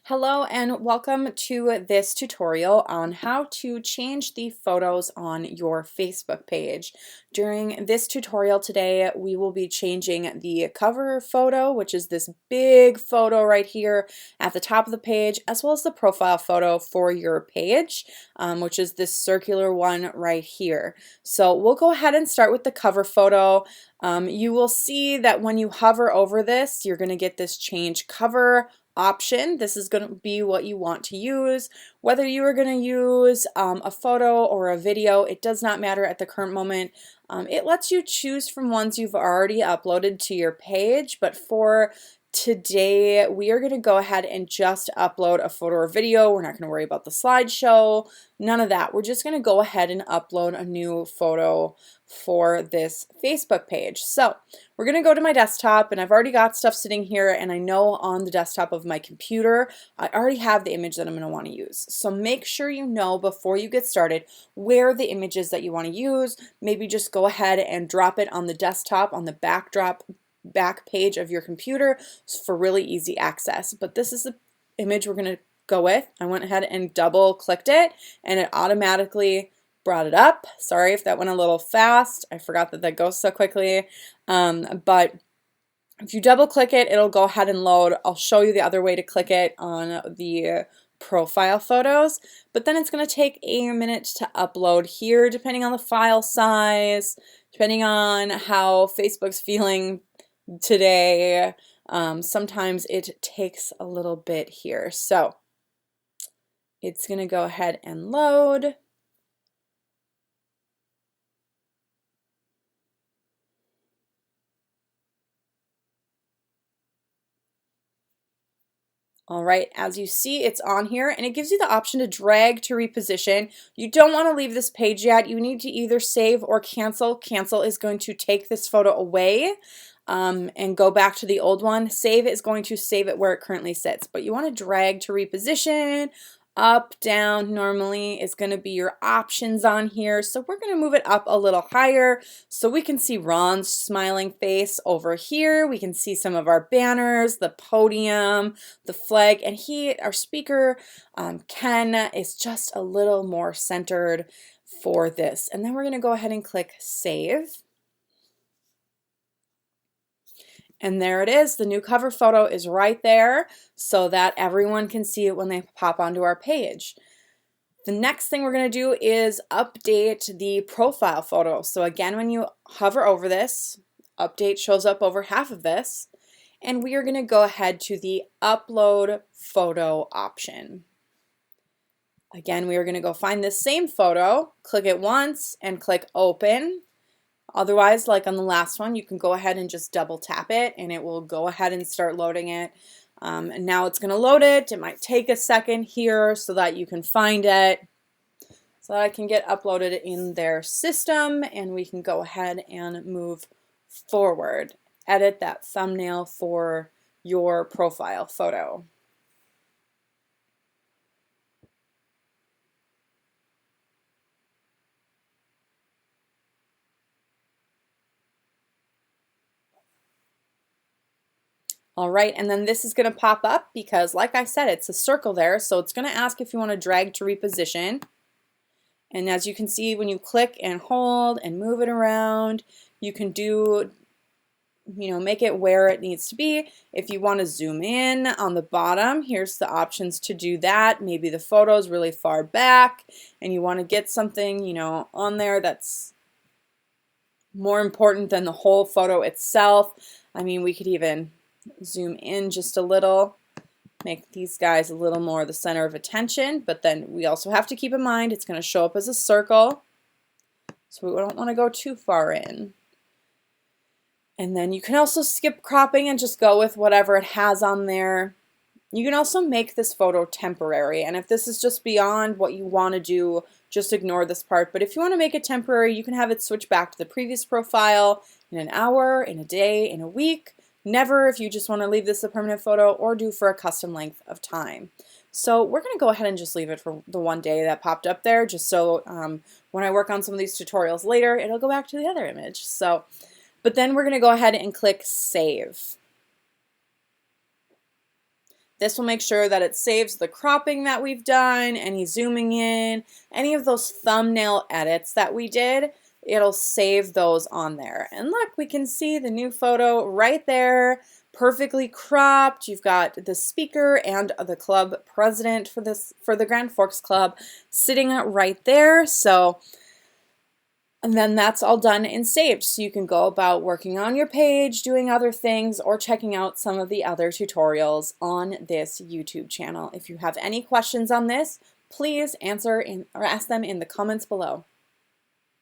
Hello and welcome to this tutorial on how to change the photos on your Facebook page. During this tutorial today, we will be changing the cover photo, which is this big photo right here at the top of the page, as well as the profile photo for your page, which is this circular one right here. So we'll go ahead and start with the cover photo. You will see that when you hover over this, you're going to get this change cover option. This is going to be what you want to use. Whether you are going to use a photo or a video, it does not matter at the current moment. It lets you choose from ones you've already uploaded to your page, but for today we are going to go ahead and just upload a photo or video. We're not going to worry about the slideshow, none of that. We're just going to go ahead and upload a new photo for this Facebook page. So we're going to go to my desktop, and I've already got stuff sitting here, and I know on the desktop of my computer I already have the image that I'm going to want to use. So make sure you know before you get started where the image is that you want to use. Maybe just go ahead and drop it on the desktop on the back page of your computer for really easy access. But this is the image we're going to go with. I went ahead and double clicked it and it automatically brought it up. Sorry if that went a little fast. I forgot that that goes so quickly. But if you double click it, it'll go ahead and load. I'll show you the other way to click it on the profile photos, but then it's going to take a minute to upload here, depending on the file size, depending on how Facebook's feeling today. Sometimes it takes a little bit here. So it's going to go ahead and load. All right, as you see, it's on here and it gives you the option to drag to reposition. You don't want to leave this page yet. You need to either save or cancel. Cancel is going to take this photo away and go back to the old one. Save is going to save it where it currently sits, but you want to drag to reposition. Up, down, normally is going to be your options on here. So we're going to move it up a little higher so we can see Ron's smiling face over here. We can see some of our banners, the podium, the flag, and our speaker, Ken, is just a little more centered for this. And then we're going to go ahead and click Save. And there it is. The new cover photo is right there so that everyone can see it when they pop onto our page. The next thing we're going to do is update the profile photo. So again, when you hover over this, update shows up over half of this. And we are going to go ahead to the upload photo option. Again, we are going to go find this same photo, click it once, and click open. Otherwise, like on the last one, you can go ahead and just double tap it and it will go ahead and start loading it. And now it's going to load it. It might take a second here so that you can find it, so that I can get uploaded in their system and we can go ahead and move forward. Edit that thumbnail for your profile photo. All right, and then this is going to pop up because, like I said, it's a circle there, so it's going to ask if you want to drag to reposition. And as you can see, when you click and hold and move it around, you can do, make it where it needs to be. If you want to zoom in on the bottom, here's the options to do that. Maybe the photo's really far back and you want to get something, on there that's more important than the whole photo itself. I mean, we could even zoom in just a little, make these guys a little more the center of attention, but then we also have to keep in mind it's going to show up as a circle, so we don't want to go too far in. And then you can also skip cropping and just go with whatever it has on there. You can also make this photo temporary, and if this is just beyond what you want to do, just ignore this part. But if you want to make it temporary, you can have it switch back to the previous profile in an hour, in a day, in a week. Never if you just want to leave this a permanent photo or do for a custom length of time. So we're going to go ahead and just leave it for the one day that popped up there, just so when I work on some of these tutorials later, it'll go back to the other image. But then we're going to go ahead and click Save. This will make sure that it saves the cropping that we've done, any zooming in, any of those thumbnail edits that we did. It'll save those on there. And look, we can see the new photo right there, perfectly cropped. You've got the speaker and the club president for the Grand Forks Club sitting right there. And then that's all done and saved. So you can go about working on your page, doing other things, or checking out some of the other tutorials on this YouTube channel. If you have any questions on this, please answer or ask them in the comments below.